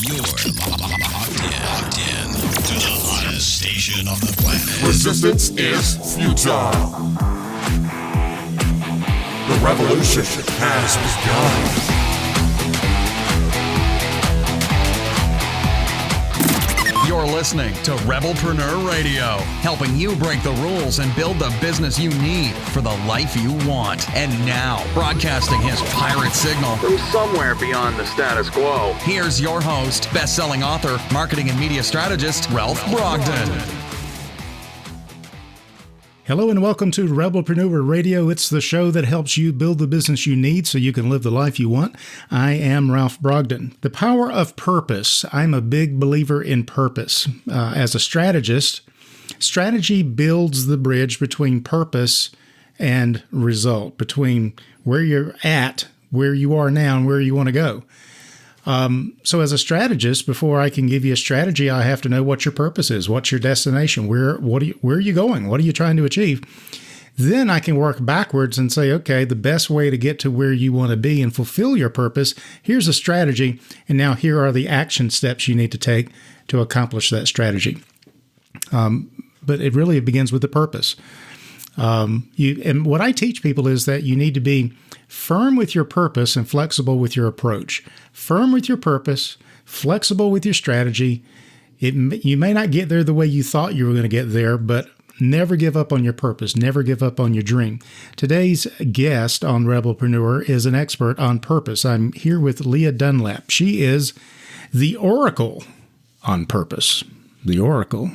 You're locked in to the hottest station on the planet. Resistance is futile. The revolution has begun. You're listening to Rebelpreneur Radio, helping you break the rules and build the business you need for the life you want. And now, broadcasting his pirate signal from somewhere beyond the status quo, here's your host, best-selling author, marketing and media strategist, Ralph Brogden. Hello and welcome to Rebelpreneur Radio. It's the show that helps you build the business you need so you can live the life you want. I am Ralph Brogden. The power of purpose. I'm a big believer in purpose. As a strategist, strategy builds the bridge between purpose and result, between where you're at, where you are now, and where you want to go. So as a strategist, before I can give you a strategy, I have to know what your purpose is. What's your destination? Where are you going? What are you trying to achieve? Then I can work backwards and say, okay, the best way to get to where you want to be and fulfill your purpose, here's a strategy. And now here are the action steps you need to take to accomplish that strategy. But it really begins with the purpose. And what I teach people is that you need to be firm with your purpose and flexible with your approach. Firm with your purpose, flexible with your strategy. You may not get there the way you thought you were going to get there, but never give up on your purpose. Never give up on your dream. Today's guest on Rebelpreneur is an expert on purpose. I'm here with Lia Dunlap. She is the Oracle on purpose. The Oracle.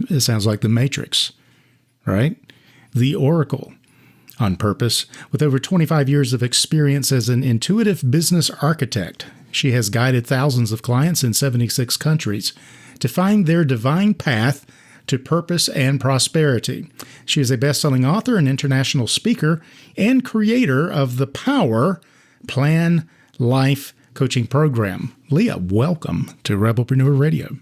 It sounds like the Matrix, right? The Oracle on purpose. With over 25 years of experience as an intuitive business architect, she has guided thousands of clients in 76 countries to find their divine path to purpose and prosperity. She is a best-selling author and international speaker and creator of the Power Plan Life coaching program. Lia, welcome to Rebelpreneur Radio.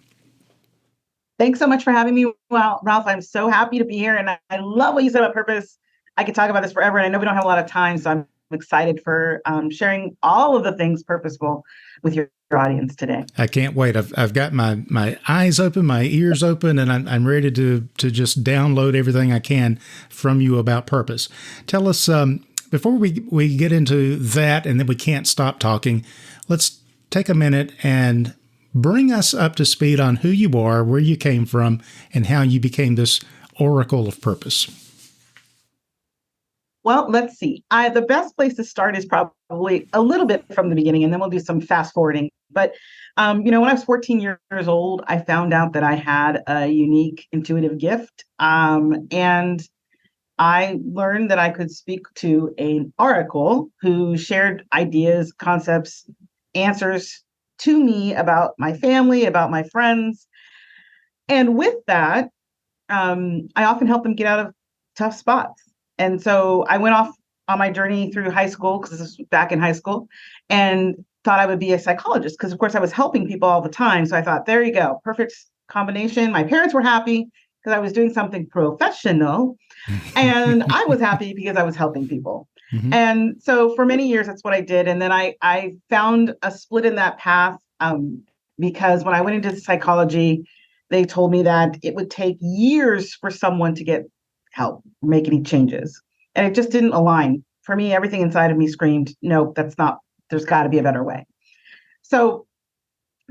Thanks so much for having me. Well, Ralph, I'm so happy to be here. And I love what you said about purpose. I could talk about this forever. And I know we don't have a lot of time, so I'm excited for sharing all of the things purposeful with your audience today. I can't wait. I've got my eyes open, my ears open, and I'm ready to just download everything I can from you about purpose. Tell us, before we get into that and then we can't stop talking, let's take a minute and bring us up to speed on who you are, where you came from, and how you became this oracle of purpose. Well, let's see. The best place to start is probably a little bit from the beginning, and then we'll do some fast forwarding. But, when I was 14 years old, I found out that I had a unique intuitive gift. And I learned that I could speak to an oracle who shared ideas, concepts, answers to me about my family, about my friends. And with that, I often help them get out of tough spots. And so I went off on my journey through high school, because this was back in high school, and thought I would be a psychologist because, of course, I was helping people all the time. So I thought, there you go, perfect combination. My parents were happy because I was doing something professional, and I was happy because I was helping people. Mm-hmm. And so for many years, that's what I did. And then I found a split in that path because when I went into psychology, they told me that it would take years for someone to get help, make any changes. And it just didn't align. For me, everything inside of me screamed, no, that's not, there's got to be a better way. So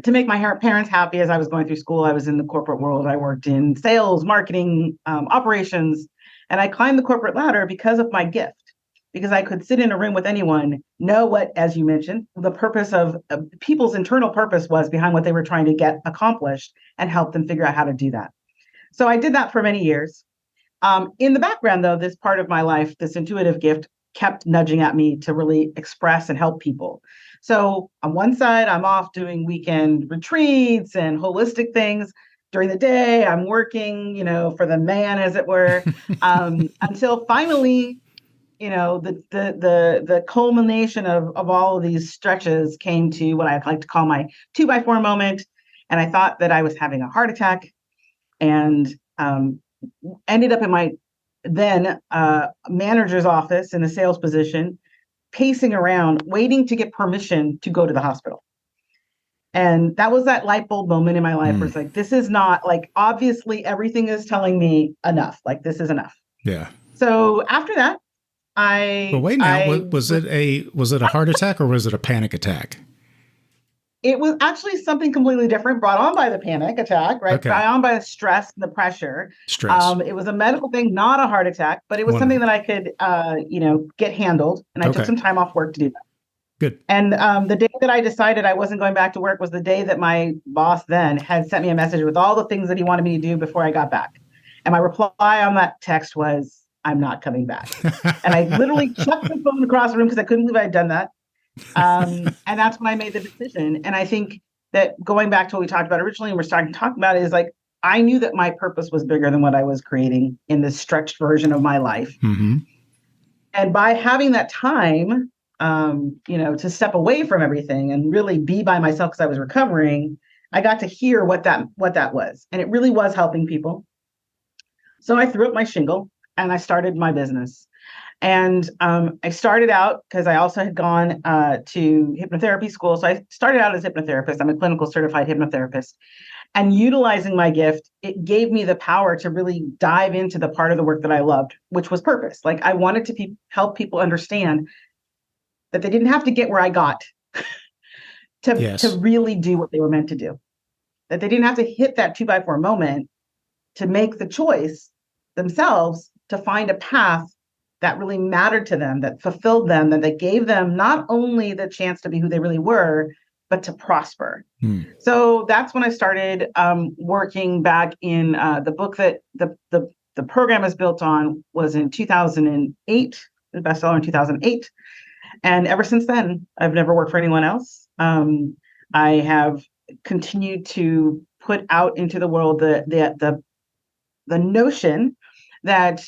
to make my parents happy as I was going through school, I was in the corporate world. I worked in sales, marketing, operations, and I climbed the corporate ladder because of my gift. Because I could sit in a room with anyone, know what, as you mentioned, the purpose of people's internal purpose was behind what they were trying to get accomplished, and help them figure out how to do that. So I did that for many years. In the background, though, this part of my life, this intuitive gift, kept nudging at me to really express and help people. So on one side, I'm off doing weekend retreats and holistic things. During the day, I'm working, for the man, as it were, until finally, the culmination of all of these stretches came to what I like to call my 2x4 moment. And I thought that I was having a heart attack, and ended up in my then manager's office in a sales position, pacing around, waiting to get permission to go to the hospital. And that was that light bulb moment in my life where it's like, this is not like, obviously everything is telling me enough. Like, this is enough. Yeah. So after that, But wait now, was it a heart attack or was it a panic attack? It was actually something completely different, brought on by the panic attack, right? Okay. Brought on by the stress and the pressure. Stress. It was a medical thing, not a heart attack, but it was something that I could, get handled. And I took some time off work to do that. Good. And the day that I decided I wasn't going back to work was the day that my boss then had sent me a message with all the things that he wanted me to do before I got back. And my reply on that text was, I'm not coming back. And I literally chucked the phone across the room because I couldn't believe I had done that. And that's when I made the decision. And I think that going back to what we talked about originally, and we're starting to talk about it, is like, I knew that my purpose was bigger than what I was creating in this stretched version of my life. Mm-hmm. And by having that time, to step away from everything and really be by myself because I was recovering, I got to hear what that was. And it really was helping people. So I threw up my shingle and I started my business. And I started out because I also had gone to hypnotherapy school. So I started out as a hypnotherapist. I'm a clinical certified hypnotherapist. And utilizing my gift, it gave me the power to really dive into the part of the work that I loved, which was purpose. Like, I wanted to help people understand that they didn't have to get where I got to really do what they were meant to do. That they didn't have to hit that 2x4 moment to make the choice themselves to find a path that really mattered to them, that fulfilled them, that gave them not only the chance to be who they really were, but to prosper. So that's when I started working back in the book that the program is built on was in 2008, the bestseller in 2008. And ever since then, I've never worked for anyone else. I have continued to put out into the world the notion that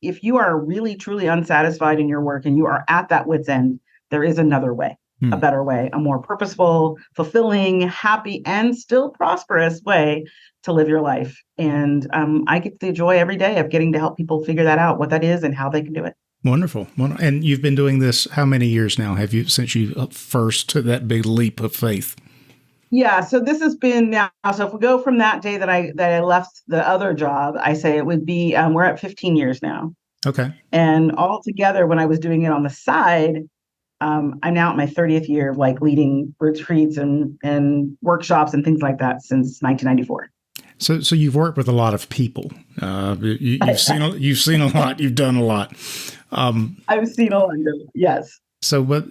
if you are really, truly unsatisfied in your work and you are at that wit's end, there is another way, a better way, a more purposeful, fulfilling, happy, and still prosperous way to live your life. And I get the joy every day of getting to help people figure that out, what that is and how they can do it. Wonderful. And you've been doing this how many years now? Have you, since you first took that big leap of faith? Yeah, so this has been now. So if we go from that day that I left the other job, I say it would be we're at 15 years now. Okay. And all together, when I was doing it on the side, I'm now at my 30th year of like leading retreats and workshops and things like that since 1994. So you've worked with a lot of people. You've seen a lot. You've done a lot. I've seen a lot. Yes. So, but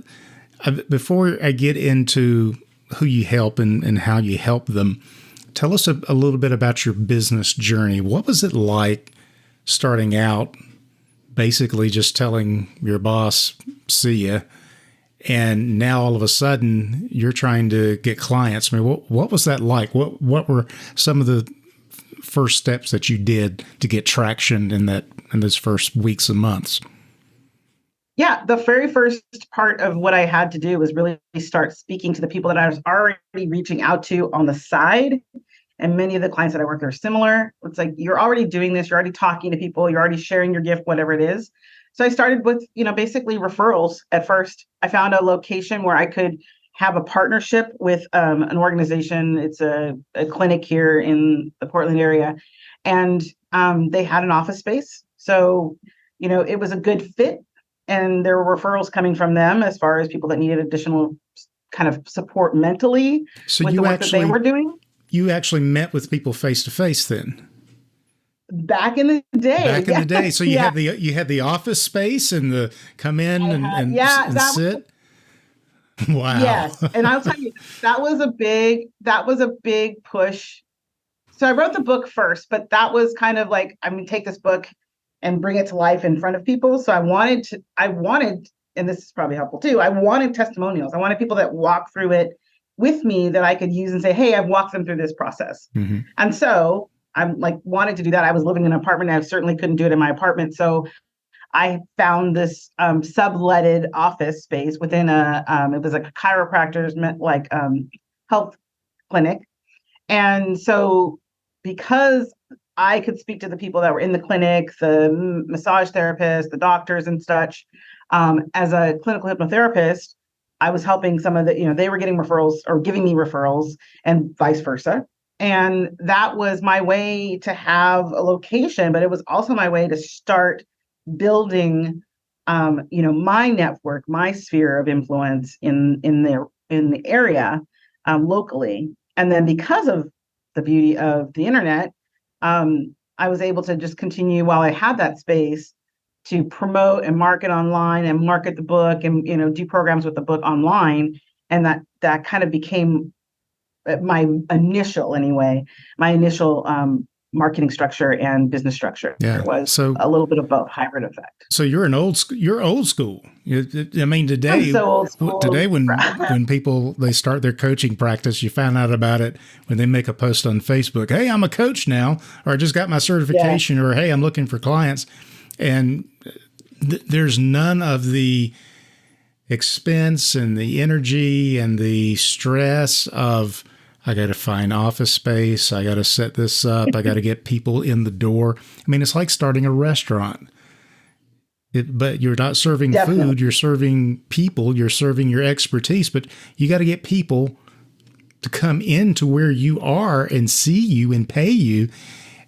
before I get into who you help and how you help them, tell us a little bit about your business journey. What was it like starting out, basically just telling your boss, see ya, and now all of a sudden you're trying to get clients? I mean, what was that like? What were some of the first steps that you did to get traction in those first weeks and months? Yeah, the very first part of what I had to do was really start speaking to the people that I was already reaching out to on the side. And many of the clients that I work with are similar. It's like, you're already doing this, you're already talking to people, you're already sharing your gift, whatever it is. So I started with, basically referrals at first. I found a location where I could have a partnership with an organization. It's a clinic here in the Portland area. And they had an office space. So, it was a good fit. And there were referrals coming from them as far as people that needed additional kind of support mentally with the work that they were doing. You actually met with people face to face then? Back in the day. So you had the office space and the come in and sit. Wow. Yes. And I'll tell you, that was a big push. So I wrote the book first, but that was kind of like, I'm going to take this book and bring it to life in front of people. So I wanted, and this is probably helpful too, I wanted testimonials. I wanted people that walk through it with me that I could use and say, hey, I've walked them through this process. Mm-hmm. And so I'm like, wanted to do that. I was living in an apartment. I certainly couldn't do it in my apartment. So I found this subletted office space within it was like a chiropractor's health clinic. And so because I could speak to the people that were in the clinic, the massage therapists, the doctors and such, as a clinical hypnotherapist, I was helping some of the, they were getting referrals or giving me referrals and vice versa. And that was my way to have a location, but it was also my way to start building, my network, my sphere of influence in the area, locally. And then because of the beauty of the internet, I was able to just continue while I had that space to promote and market online and market the book and, do programs with the book online. And that kind of became my initial marketing structure and business structure. Yeah. Was So a little bit of both, hybrid effect. So you're you're old school. I mean, today, I'm so old school. Today when people, they start their coaching practice, you find out about it when they make a post on Facebook. Hey, I'm a coach now, or I just got my certification, or hey, I'm looking for clients. And there's none of the expense and the energy and the stress of, I got to find office space. I got to set this up. I got to get people in the door. I mean, it's like starting a restaurant. But you're not serving food. You're serving people. You're serving your expertise. But you got to get people to come into where you are and see you and pay you.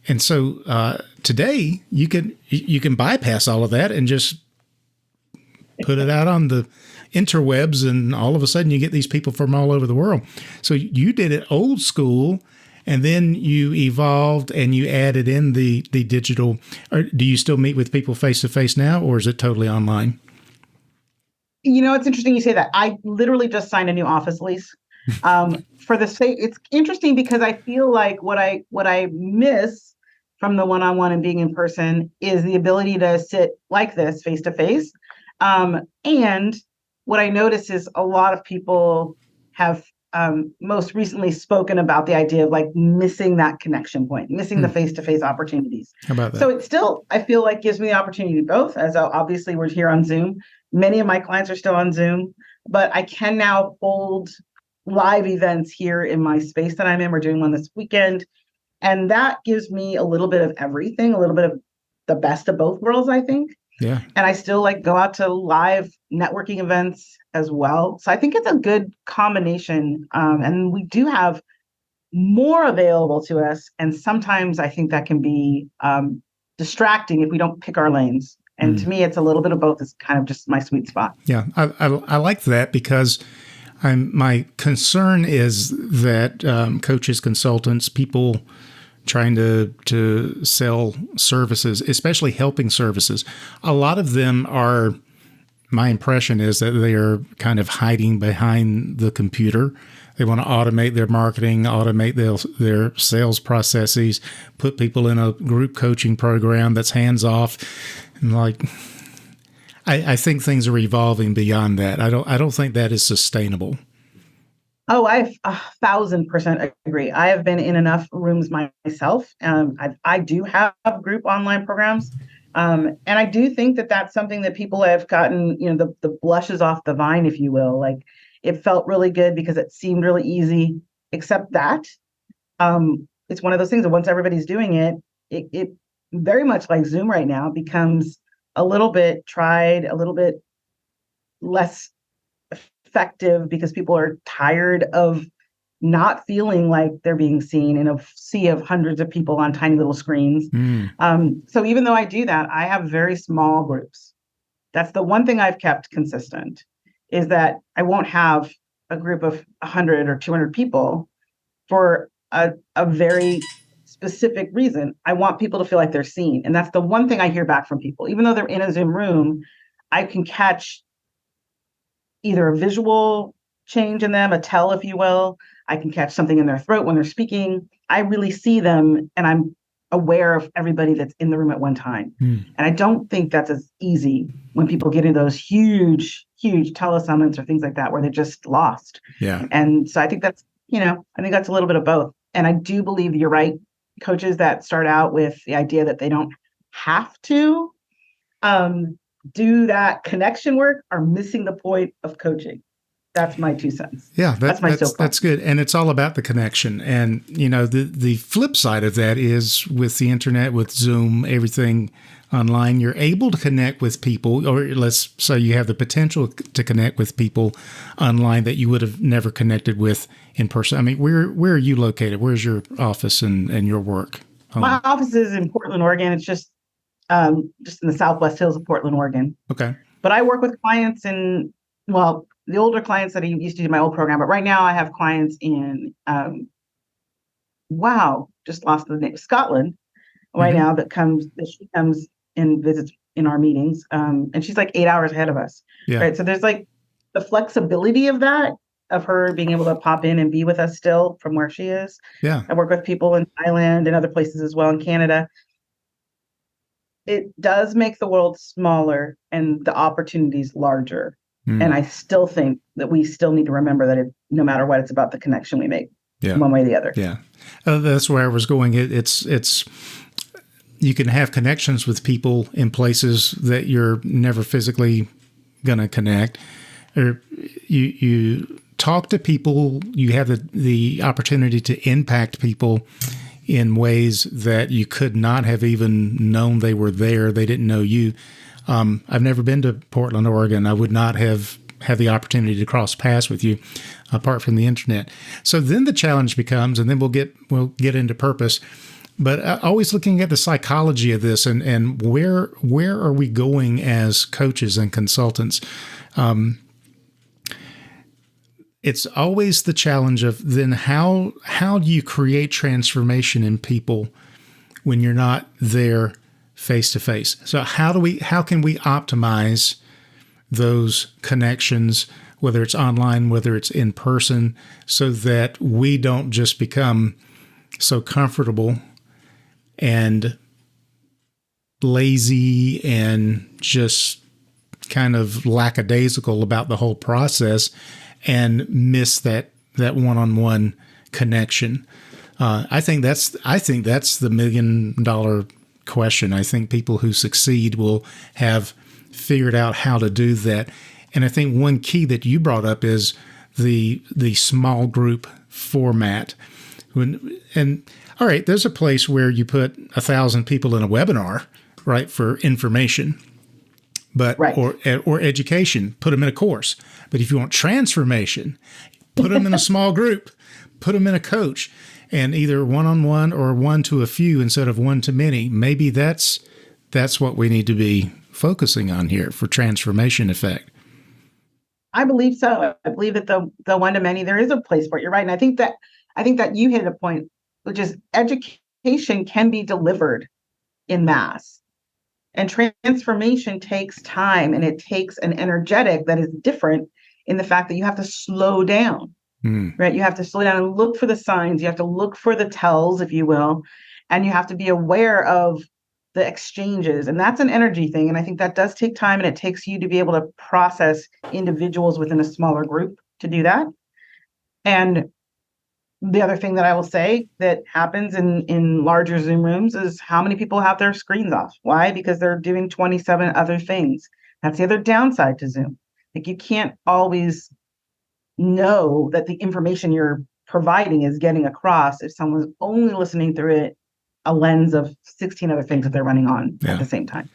And so today you can bypass all of that and just put it out on the interwebs, and all of a sudden you get these people from all over the world. So you did it old school, and then you evolved and you added in the digital. Or do you still meet with people face to face now, or is it totally online? It's interesting you say that. I literally just signed a new office lease. For the sake, it's interesting because I feel like what I miss from the one-on-one and being in person is the ability to sit like this face to face. And what I notice is a lot of people have most recently spoken about the idea of like missing that connection point, missing the face-to-face opportunities. How about that? So it still, I feel like, gives me the opportunity to both, as obviously we're here on Zoom. Many of my clients are still on Zoom, but I can now hold live events here in my space that I'm in. We're doing one this weekend. And that gives me a little bit of everything, a little bit of the best of both worlds, I think. Yeah. And I still like go out to live networking events as well. So I think it's a good combination. And we do have more available to us. And sometimes I think that can be distracting if we don't pick our lanes. And to me, it's a little bit of both. Is kind of just my sweet spot. Yeah, I like that because my concern is that coaches, consultants, people trying to sell services, especially helping services, a lot of them are, my impression is that they are kind of hiding behind the computer. They want to automate their marketing, automate their sales processes, put people in a group coaching program that's hands off. And I think things are evolving beyond that. I don't think that is sustainable. Oh, I 1,000% agree. I have been in enough rooms myself. I do have group online programs. And I do think that that's something that people have gotten, the blushes off the vine, if you will. Like, it felt really good because it seemed really easy, except that it's one of those things that once everybody's doing it, it very much like Zoom right now becomes a little bit tried, a little bit less effective because people are tired of not feeling like they're being seen in a sea of hundreds of people on tiny little screens. So even though I do that, I have very small groups. That's the one thing I've kept consistent, is that I won't have a group of 100 or 200 people for a very specific reason. I want people to feel like they're seen. And that's the one thing I hear back from people. Even though they're in a Zoom room, I can catch either a visual change in them, a tell, if you will. I can catch something in their throat when they're speaking. I really see them, and I'm aware of everybody that's in the room at one time. And I don't think that's as easy when people get into those huge telesummits or things like that, where they're just lost. Yeah. And so I think that's, I think that's a little bit of both. And I do believe you're right. Coaches that start out with the idea that they don't have to do that connection work are missing the point of coaching. That's my 2 cents. Yeah, that's good. And it's all about the connection. And, the flip side of that is with the internet, with Zoom, everything online, you're able to connect with people, or let's say you have the potential to connect with people online that you would have never connected with in person. I mean, where are you located? Where's your office and your work? My office is in Portland, Oregon. It's just in the Southwest Hills of Portland, Oregon. Okay. But I work with clients the older clients that I used to do my old program. But right now I have clients in, just lost the name, Scotland right now that she comes and visits in our meetings. And she's like 8 hours ahead of us. Yeah. Right. So there's like the flexibility of that, of her being able to pop in and be with us still from where she is. Yeah. I work with people in Thailand and other places as well, in Canada. It does make the world smaller and the opportunities larger. And I still think that we still need to remember that no matter what, it's about the connection we make, one way or the other. Yeah. That's where I was going. It's you can have connections with people in places that you're never physically going to connect. Or you talk to people, you have the opportunity to impact people in ways that you could not have even known they were there. They didn't know you. I've never been to Portland, Oregon. I would not have had the opportunity to cross paths with you apart from the internet. So then the challenge becomes, and then we'll get into purpose, but always looking at the psychology of this and where are we going as coaches and consultants? It's always the challenge of then how do you create transformation in people when you're not there face to face? So how can we optimize those connections, whether it's online, whether it's in person, so that we don't just become so comfortable and lazy and just kind of lackadaisical about the whole process and miss that one-on-one connection. I think that's the $1 million question. I think people who succeed will have figured out how to do that. And I think one key that you brought up is the small group format. All right, there's a place where you put 1,000 people in a webinar, right, for information, but right. or education, put them in a course. But if you want transformation, put them in a small group, put them in a coach, and either one-on-one or one to a few instead of one to many. Maybe that's what we need to be focusing on here for transformation effect. I believe so. I believe that the one to many, there is a place for it. You're right. And I think that you hit a point, which is education can be delivered in mass. And transformation takes time, and it takes an energetic that is different in the fact that you have to slow down, right? You have to slow down and look for the signs. You have to look for the tells, if you will, and you have to be aware of the exchanges. And that's an energy thing. And I think that does take time, and it takes you to be able to process individuals within a smaller group to do that. And the other thing that I will say that happens in larger Zoom rooms is how many people have their screens off. Why? Because they're doing 27 other things. That's the other downside to Zoom. Like, you can't always know that the information you're providing is getting across if someone's only listening through it a lens of 16 other things that they're running on at the same time.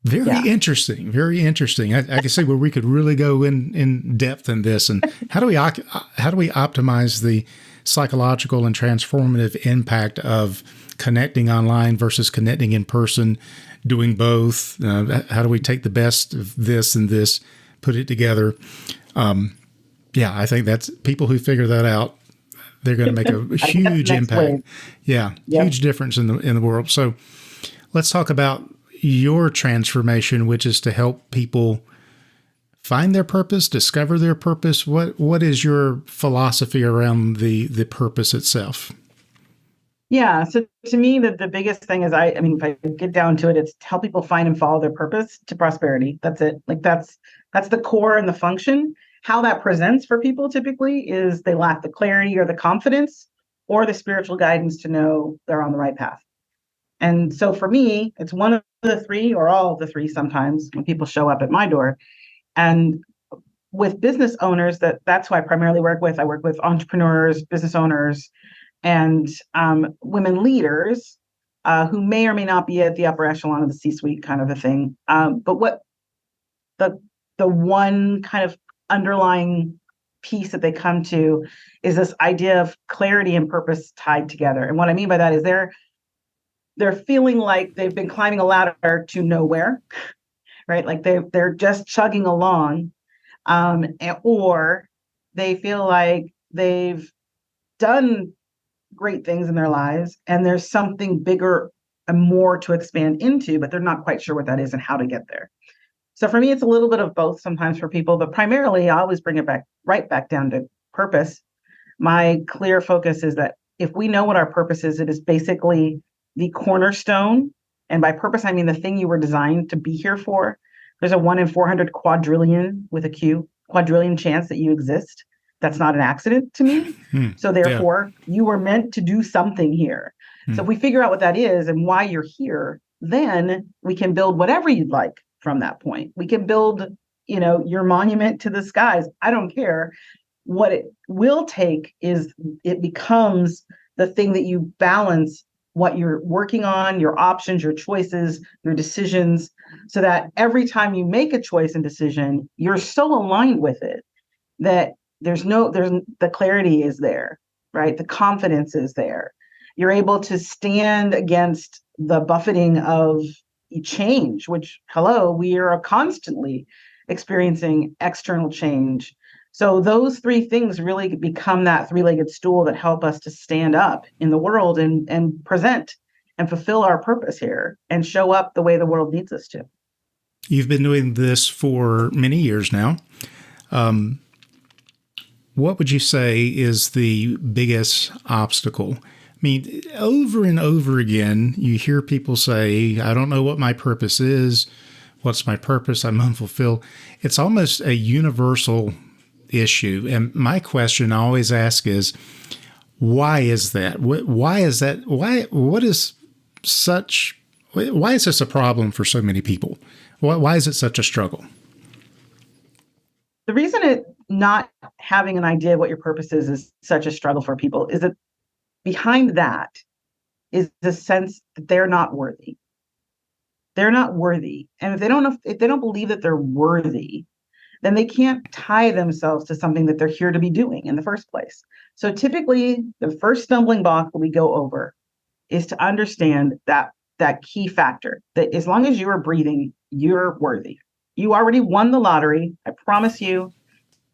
Very interesting. Very interesting. I can see where we could really go in depth in this. And how do we optimize the psychological and transformative impact of connecting online versus connecting in person, doing both? How do we take the best of this and this, put it together? I think that's people who figure that out. They're going to make a huge impact. Wave. Yeah, huge difference in the world. So let's talk about your transformation, which is to help people find their purpose, discover their purpose. What is your philosophy around the purpose itself? Yeah. So to me, the biggest thing is, if I get down to it, it's to help people find and follow their purpose to prosperity. That's it. Like that's the core and the function. How that presents for people typically is they lack the clarity or the confidence or the spiritual guidance to know they're on the right path. And so for me, it's one of the three or all of the three sometimes when people show up at my door. And with business owners, that's who I primarily work with. I work with entrepreneurs, business owners, and women leaders who may or may not be at the upper echelon of the C-suite kind of a thing. But what the one kind of underlying piece that they come to is this idea of clarity and purpose tied together. And what I mean by that is they're feeling like they've been climbing a ladder to nowhere, right? Like they're just chugging along, or they feel like they've done great things in their lives and there's something bigger and more to expand into, but they're not quite sure what that is and how to get there. So for me, it's a little bit of both sometimes for people, but primarily I always bring it right back down to purpose. My clear focus is that if we know what our purpose is, it is basically the cornerstone. And by purpose, I mean the thing you were designed to be here for. There's a 1 in 400 quadrillion with a Q, quadrillion chance that you exist. That's not an accident to me. So therefore, you were meant to do something here. So if we figure out what that is and why you're here, then we can build whatever you'd like from that point. We can build, your monument to the skies. I don't care. What it will take is it becomes the thing that you balance what you're working on, your options, your choices, your decisions, so that every time you make a choice and decision, you're so aligned with it that the clarity is there, right? The confidence is there. You're able to stand against the buffeting of change, which, we are constantly experiencing external change. So those three things really become that three-legged stool that help us to stand up in the world and present and fulfill our purpose here and show up the way the world needs us to. You've been doing this for many years now. What would you say is the biggest obstacle? I mean, over and over again, you hear people say, I don't know what my purpose is. What's my purpose? I'm unfulfilled. It's almost a universal issue. And my question I always ask is, why is that? Why is that? Why is this a problem for so many people? Why is it such a struggle? The reason not having an idea of what your purpose is such a struggle for people is that behind that is the sense that they're not worthy. They're not worthy. And if they don't believe that they're worthy, then they can't tie themselves to something that they're here to be doing in the first place. So typically the first stumbling block that we go over is to understand that key factor, that as long as you are breathing, you're worthy. You already won the lottery. I promise you,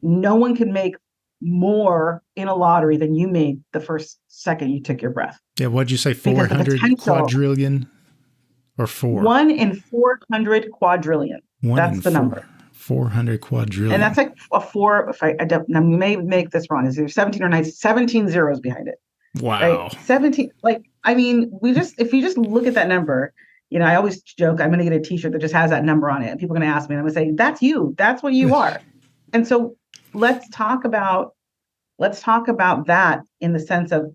no one can make more in a lottery than you made the first second you took your breath. Yeah, what'd you say, 400 quadrillion or 4? 1 in 400 quadrillion. That's the number. 400 quadrillion. And that's like a 4, if I may make this wrong, is there 17 or 19, 17 zeros behind it. Wow. Right? 17, if you just look at that number, I always joke, I'm going to get a t-shirt that just has that number on it. And people are going to ask me, and I'm going to say, that's you. That's what you are. And so let's talk about that in the sense of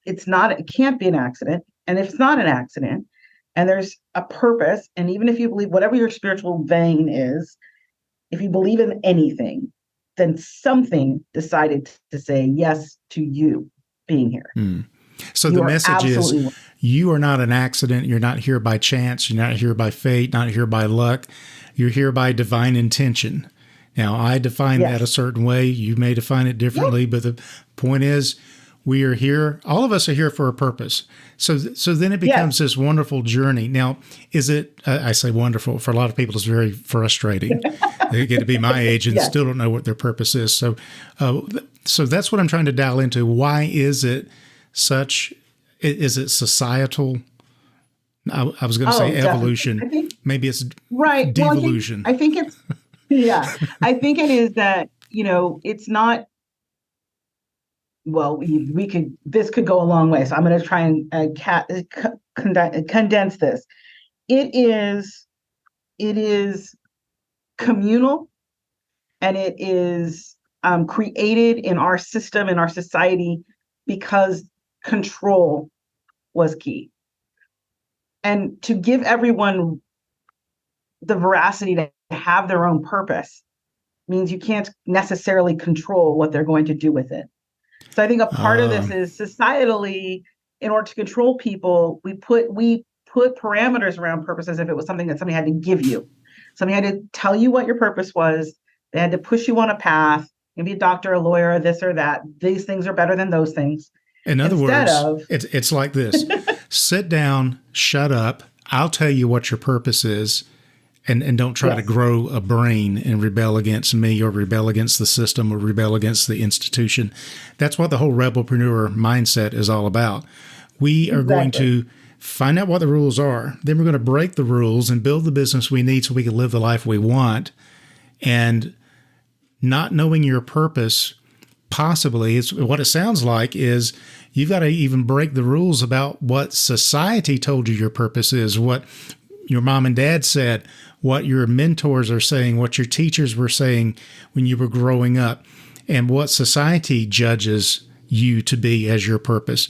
it can't be an accident. And if it's not an accident and there's a purpose, and even if you believe whatever your spiritual vein is, if you believe in anything, then something decided to say yes to you being here. So the message is you are not an accident. You're not here by chance. You're not here by fate, not here by luck. You're here by divine intention. Now, I define that a certain way. You may define it differently, but the point is we are here. All of us are here for a purpose. So then it becomes this wonderful journey. Now, is it, I say wonderful, for a lot of people it's very frustrating. They get to be my age and still don't know what their purpose is. So that's what I'm trying to dial into. Why is it is it societal? I was going to say evolution. Maybe it's devolution. Well, I think it's, I think it is that, it's not, well, this could go a long way. So I'm going to try and condense this. It is communal, and it is created in our system, in our society, because control was key. And to give everyone the veracity to have their own purpose means you can't necessarily control what they're going to do with it. So I think a part of this is societally, in order to control people, we put parameters around purpose as if it was something that somebody had to give you. Somebody had to tell you what your purpose was. They had to push you on a path, maybe a doctor, a lawyer, this or that. These things are better than those things. In other words, it's like this. Sit down, shut up. I'll tell you what your purpose is, and don't try to grow a brain and rebel against me or rebel against the system or rebel against the institution. That's what the whole Rebelpreneur mindset is all about. We are going to find out what the rules are. Then we're going to break the rules and build the business we need so we can live the life we want. And not knowing your purpose, possibly, it's what it sounds like is you've got to even break the rules about what society told you your purpose is, what your mom and dad said, what your mentors are saying, what your teachers were saying when you were growing up, and what society judges you to be as your purpose.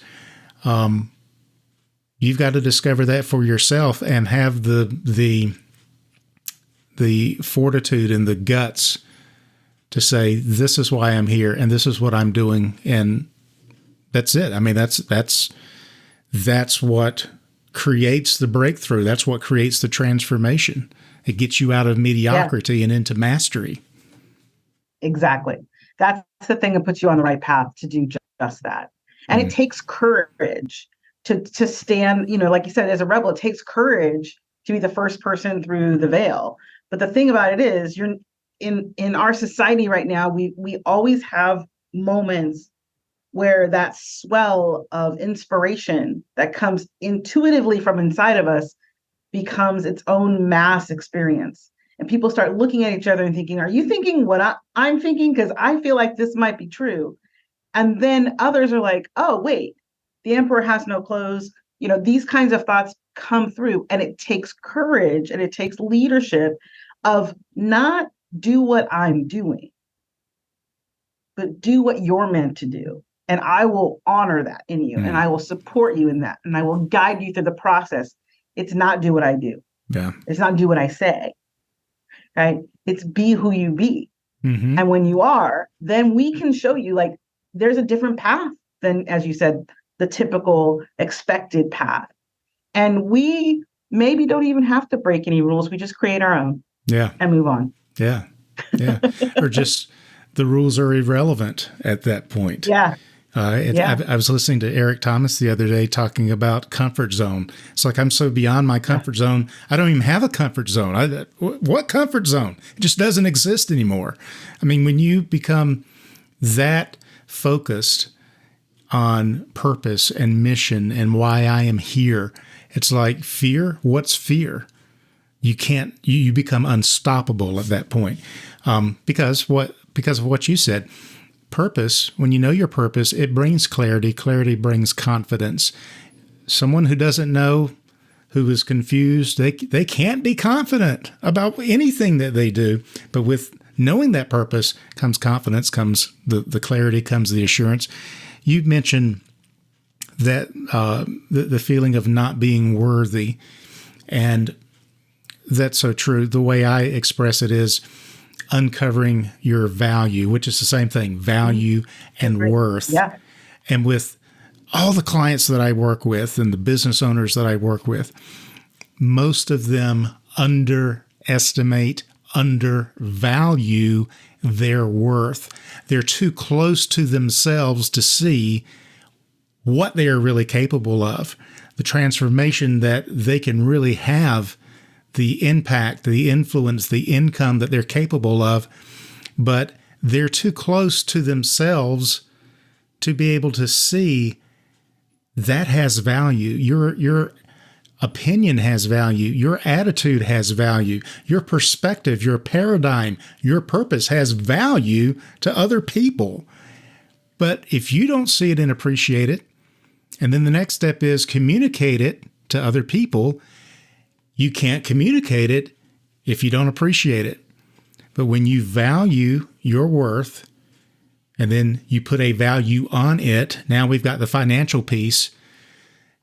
You've got to discover that for yourself and have the fortitude and the guts to say, this is why I'm here and this is what I'm doing. And that's it. I mean, that's what creates the breakthrough. That's what creates the transformation. It gets you out of mediocrity and into mastery. Exactly. That's the thing that puts you on the right path to do just that. And it takes courage to stand, like you said, as a rebel, it takes courage to be the first person through the veil. But the thing about it is, you're in our society right now, we always have moments where that swell of inspiration that comes intuitively from inside of us becomes its own mass experience. And people start looking at each other and thinking, are you thinking what I'm thinking? Because I feel like this might be true. And then others are like, oh, wait, the emperor has no clothes. These kinds of thoughts come through, and it takes courage and it takes leadership of not do what I'm doing, but do what you're meant to do. And I will honor that in you, and I will support you in that, and I will guide you through the process. It's not do what I do. Yeah. It's not do what I say. Right? It's be who you be. Mm-hmm. And when you are, then we can show you, like, there's a different path than, as you said, the typical expected path. And we maybe don't even have to break any rules. We just create our own. Yeah. And move on. Yeah. Yeah. Or just the rules are irrelevant at that point. Yeah. I was listening to Eric Thomas the other day talking about comfort zone. It's like, I'm so beyond my comfort zone. I don't even have a comfort zone. What comfort zone? It just doesn't exist anymore. I mean, when you become that focused on purpose and mission and why I am here, it's like fear. What's fear? You become unstoppable at that point. Because of what you said. Purpose, when you know your purpose, it brings clarity. Clarity brings confidence. Someone who doesn't know, who is confused, they can't be confident about anything that they do. But with knowing that purpose comes confidence, comes the clarity, comes the assurance. You mentioned that the feeling of not being worthy, and that's so true. The way I express it is uncovering your value, which is the same thing, value and worth. Yeah. And with all the clients that I work with and the business owners that I work with, most of them underestimate, undervalue their worth. They're too close to themselves to see what they are really capable of, the transformation that they can really have, the impact, the influence, the income that they're capable of, but they're too close to themselves to be able to see that has value. Your opinion has value. Your attitude has value. Your perspective, your paradigm, your purpose has value to other people. But if you don't see it and appreciate it, and then the next step is communicate it to other people, you can't communicate it if you don't appreciate it. But when you value your worth and then you put a value on it, now we've got the financial piece.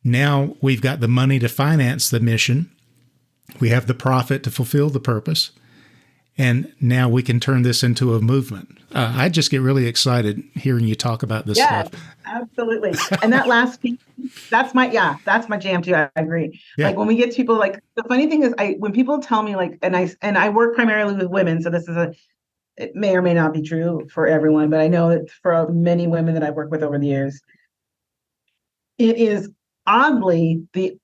Now we've got the money to finance the mission. We have the profit to fulfill the purpose. And now we can turn this into a movement. I just get really excited hearing you talk about this Yeah, stuff. absolutely. And that last piece, that's my jam too. I agree. Yeah. Like when we get people, like the funny thing is when people tell me like, and I work primarily with women, so it may or may not be true for everyone, but I know that for many women that I've worked with over the years, it is oddly the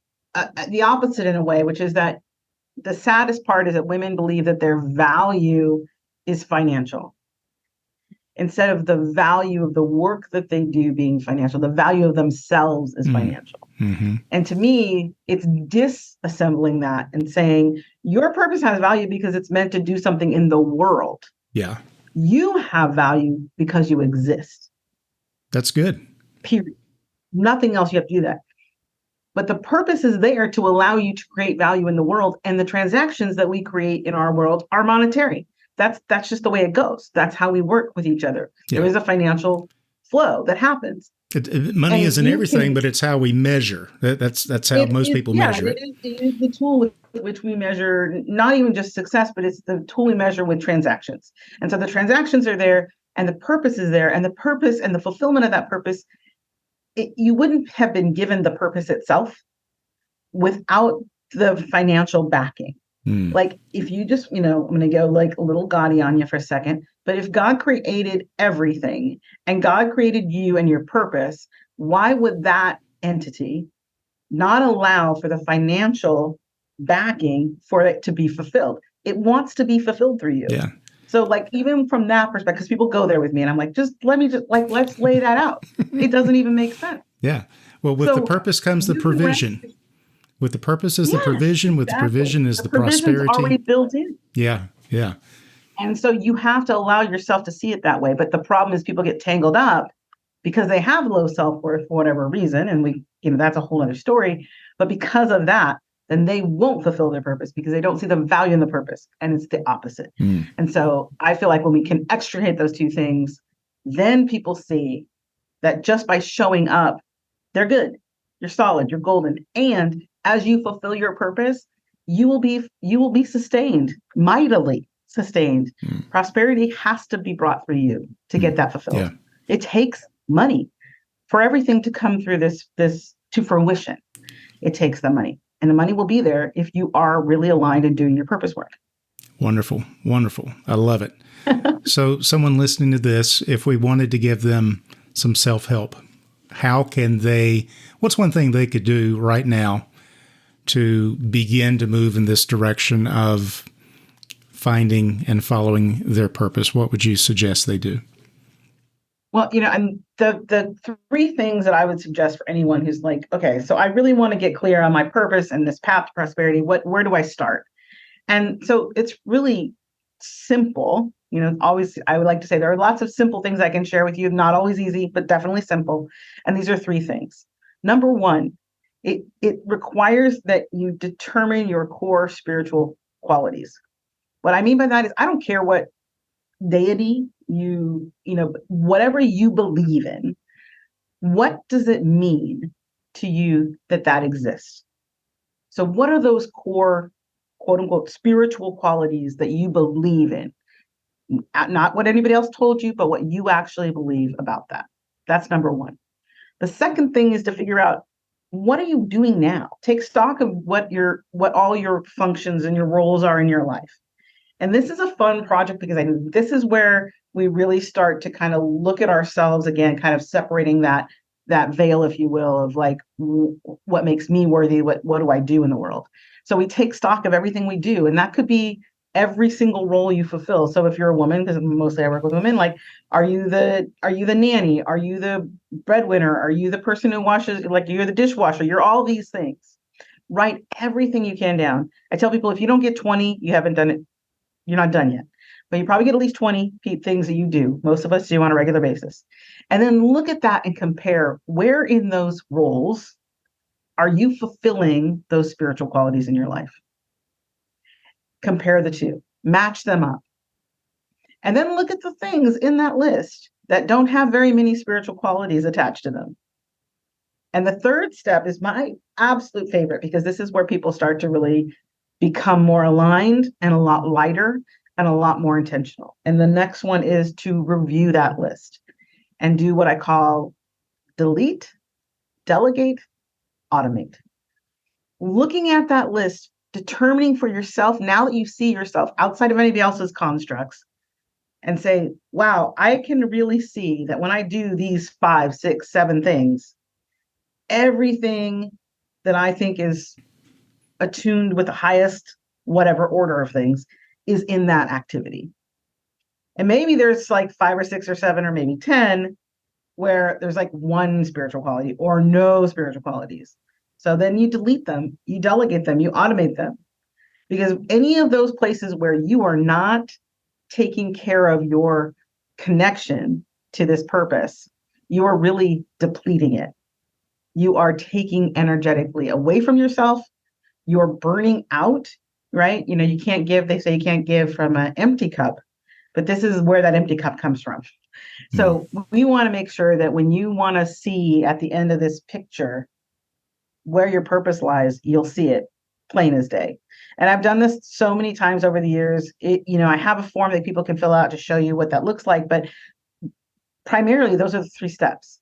opposite in a way, which is that the saddest part is that women believe that their value is financial instead of the value of the work that they do being financial. The value of themselves is financial. Mm-hmm. And to me, it's disassembling that and saying your purpose has value because it's meant to do something in the world. Yeah. You have value because you exist. That's good. Period. Nothing else. You have to do that. But the purpose is there to allow you to create value in the world. And the transactions that we create in our world are monetary. That's just the way it goes. That's how we work with each other. Yeah. There is a financial flow that happens. Money And isn't you everything, can- but it's how we measure. That's how most people measure it. It is the tool with which we measure not even just success, but it's the tool we measure with transactions. And so the transactions are there and the purpose is there, and the purpose and the fulfillment of that purpose, you wouldn't have been given the purpose itself without the financial backing. Like if you just, I'm going to go like a little gaudy on you for a second, but if God created everything and God created you and your purpose, why would that entity not allow for the financial backing for it to be fulfilled? It wants to be fulfilled through you. Yeah. So like, even from that perspective, because people go there with me and I'm like, let's lay that out. It doesn't even make sense. Yeah. Well, with So the purpose comes the you can provision. With the purpose is the provision. With exactly. the provision is the provision's prosperity. already built in. Yeah. Yeah. And so you have to allow yourself to see it that way. But the problem is people get tangled up because they have low self-worth for whatever reason. And that's a whole other story. But because of that, then they won't fulfill their purpose because they don't see the value in the purpose. And it's the opposite. And so I feel like when we can extricate those two things, then people see that just by showing up, they're good. You're solid. You're golden. And as you fulfill your purpose, you will be sustained, mightily sustained. Prosperity has to be brought through you to get that fulfilled. Yeah. It takes money for everything to come through this to fruition. It takes the money, and the money will be there if you are really aligned and doing your purpose work. Wonderful. Wonderful. I love it. So someone listening to this, if we wanted to give them some self-help, what's one thing they could do right now to begin to move in this direction of finding and following their purpose? What would you suggest they do? Well, and the three things that I would suggest for anyone who's like, okay, so I really want to get clear on my purpose and this path to prosperity. Where do I start? And so it's really simple. Always, I would like to say there are lots of simple things I can share with you. Not always easy, but definitely simple. And these are three things. Number one, it requires that you determine your core spiritual qualities. What I mean by that is I don't care what deity whatever you believe in, what does it mean to you that exists? So what are those core, quote unquote, spiritual qualities that you believe in? Not what anybody else told you, but what you actually believe about that. That's number one. The second thing is to figure out, what are you doing now? Take stock of what all your functions and your roles are in your life. And this is a fun project because this is where we really start to kind of look at ourselves again, kind of separating that veil, if you will, of like, what makes me worthy? What do I do in the world? So we take stock of everything we do, and that could be every single role you fulfill. So if you're a woman, because mostly I work with women, like, are you the nanny? Are you the breadwinner? Are you the person who washes, like you're the dishwasher? You're all these things. Write everything you can down. I tell people, if you don't get 20, you haven't done it. You're not done yet. But you probably get at least 20 things that you do. Most of us do on a regular basis. And then look at that and compare where in those roles are you fulfilling those spiritual qualities in your life. Compare the two, match them up. And then look at the things in that list that don't have very many spiritual qualities attached to them. And the third step is my absolute favorite, because this is where people start to really become more aligned and a lot lighter. and a lot more intentional. And the next one is to review that list and do what I call delete, delegate, automate. Looking at that list, determining for yourself, now that you see yourself outside of anybody else's constructs, and say, wow, I can really see that when I do these 5, 6, 7 things, everything that I think is attuned with the highest whatever order of things is in that activity. And maybe there's like 5 or 6 or 7 or maybe 10 where there's like one spiritual quality or no spiritual qualities. So then you delete them, you delegate them, you automate them. Because any of those places where you are not taking care of your connection to this purpose, you are really depleting it. You are taking energetically away from yourself. You're burning out, right? You know, you can't give, they say you can't give from an empty cup, but this is where that empty cup comes from. So we want to make sure that when you want to see at the end of this picture where your purpose lies, you'll see it plain as day. And I've done this so many times over the years. I have a form that people can fill out to show you what that looks like, but primarily those are the 3 steps.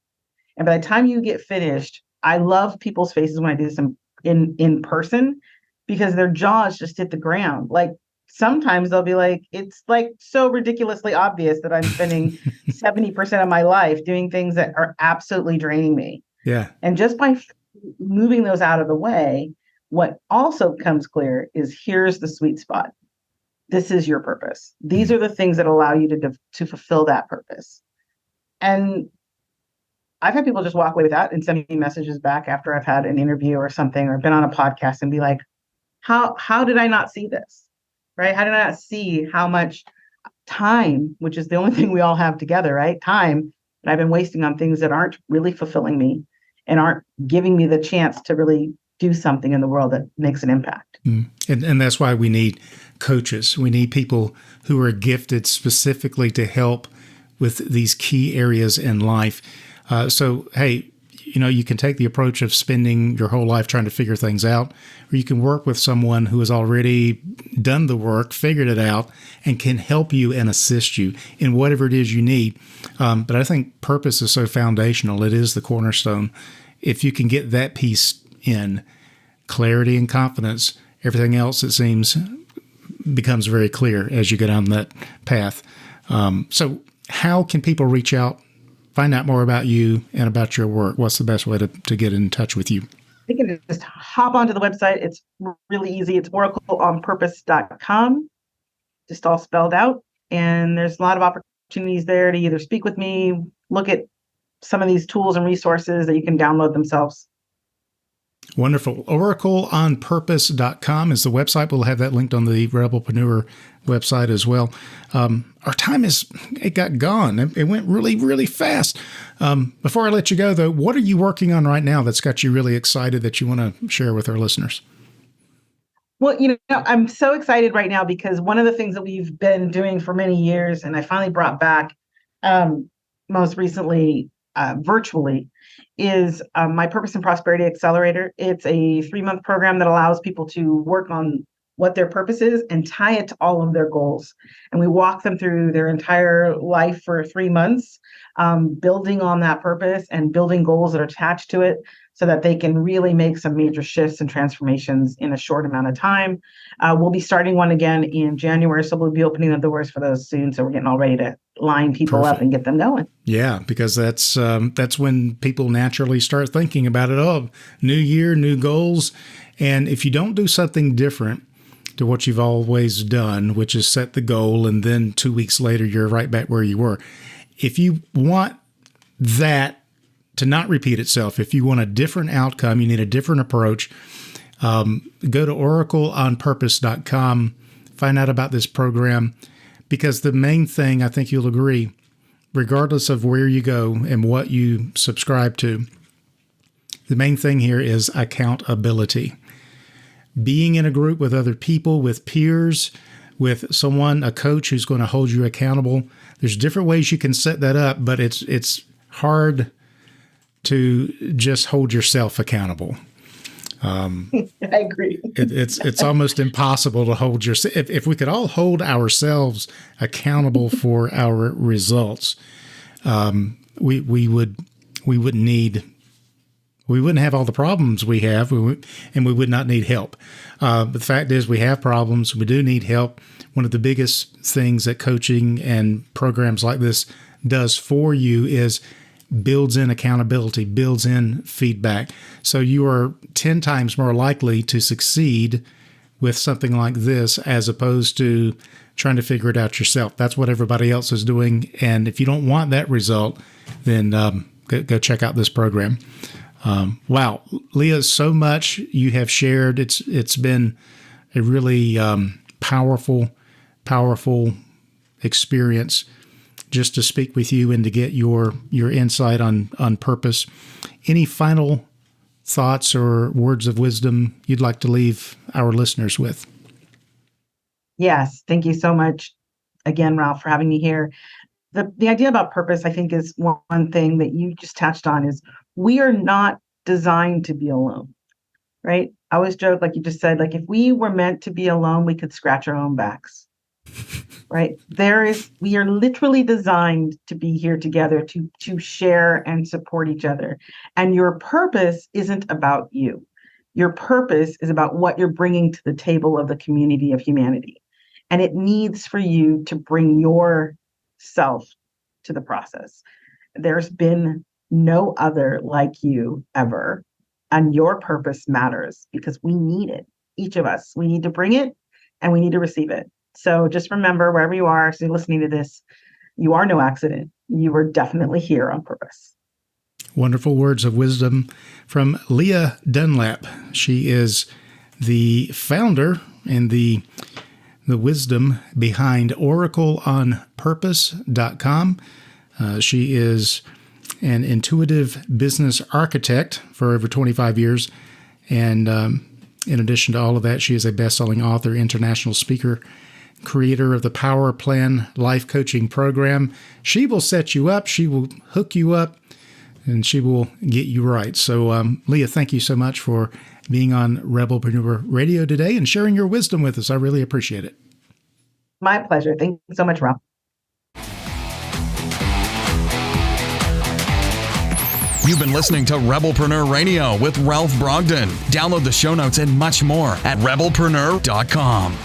And by the time you get finished, I love people's faces when I do this in person, because their jaws just hit the ground. Like sometimes they'll be like, it's like so ridiculously obvious that I'm spending 70% of my life doing things that are absolutely draining me. Yeah. And just by moving those out of the way, what also becomes clear is here's the sweet spot. This is your purpose. These are the things that allow you to fulfill that purpose. And I've had people just walk away with that and send me messages back after I've had an interview or something, or been on a podcast, and be like, how did I not see this? Right? How did I not see how much time, which is the only thing we all have together, right? Time that I've been wasting on things that aren't really fulfilling me and aren't giving me the chance to really do something in the world that makes an impact. And that's why we need coaches. We need people who are gifted specifically to help with these key areas in life. So, hey, you can take the approach of spending your whole life trying to figure things out, or you can work with someone who has already done the work, figured it out, and can help you and assist you in whatever it is you need. But I think purpose is so foundational. It is the cornerstone. If you can get that piece in, clarity and confidence, everything else, it seems, becomes very clear as you go down that path. So how can people reach out, find out more about you and about your work? What's the best way to get in touch with you? They can just hop onto the website. It's really easy. It's oracleonpurpose.com, just all spelled out. And there's a lot of opportunities there to either speak with me, look at some of these tools and resources that you can download themselves. Wonderful. Oracleonpurpose.com is the website. We'll have that linked on the Rebelpreneur website as well. Our time it got gone. It went really, really fast. Before I let you go, though, what are you working on right now that's got you really excited that you want to share with our listeners? Well, I'm so excited right now because one of the things that we've been doing for many years, and I finally brought back most recently virtually, is my Purpose and Prosperity Accelerator. It's a 3-month program that allows people to work on what their purpose is and tie it to all of their goals. And we walk them through their entire life for 3 months, building on that purpose and building goals that are attached to it so that they can really make some major shifts and transformations in a short amount of time. We'll be starting one again in January, so we'll be opening the doors for those soon. So we're getting all ready to line people up and get them going. Yeah, because that's when people naturally start thinking about it. Oh, new year, new goals. And if you don't do something different to what you've always done, which is set the goal, and then 2 weeks later, you're right back where you were. If you want that to not repeat itself, if you want a different outcome, you need a different approach, go to oracleonpurpose.com, find out about this program, because the main thing, I think you'll agree, regardless of where you go and what you subscribe to, the main thing here is accountability. Being in a group with other people, with peers, with someone, a coach who's going to hold you accountable. There's different ways you can set that up, but it's hard to just hold yourself accountable. I agree. It's almost impossible to hold if we could all hold ourselves accountable for our results, we wouldn't have all the problems we have, and we would not need help. But the fact is, we have problems. We do need help. One of the biggest things that coaching and programs like this does for you is builds in accountability, builds in feedback. So you are 10 times more likely to succeed with something like this as opposed to trying to figure it out yourself. That's what everybody else is doing. And if you don't want that result, then go check out this program. Wow, Lia, so much you have shared. It's been a really powerful experience just to speak with you and to get your insight on purpose. Any final thoughts or words of wisdom you'd like to leave our listeners with? Yes, thank you so much again, Ralph, for having me here. The idea about purpose, I think, is one thing that you just touched on is we are not designed to be alone, right? I always joke, like you just said, like if we were meant to be alone, we could scratch our own backs, right? We are literally designed to be here together, to share and support each other. And your purpose isn't about you. Your purpose is about what you're bringing to the table of the community of humanity. And it needs for you to bring yourself to the process. There's been no other like you ever. And your purpose matters because we need it. Each of us, we need to bring it and we need to receive it. So just remember, wherever you are, so you're listening to this, you are no accident. You were definitely here on purpose. Wonderful words of wisdom from Lia Dunlap. She is the founder and the wisdom behind oracleonpurpose.com. She is an intuitive business architect for over 25 years. And in addition to all of that, she is a best-selling author, international speaker, creator of the Power Plan Life Coaching Program. She will set you up. She will hook you up. And she will get you right. So, Lia, thank you so much for being on Rebelpreneur Radio today and sharing your wisdom with us. I really appreciate it. My pleasure. Thank you so much, Ralph. You've been listening to Rebelpreneur Radio with Ralph Brogden. Download the show notes and much more at rebelpreneur.com.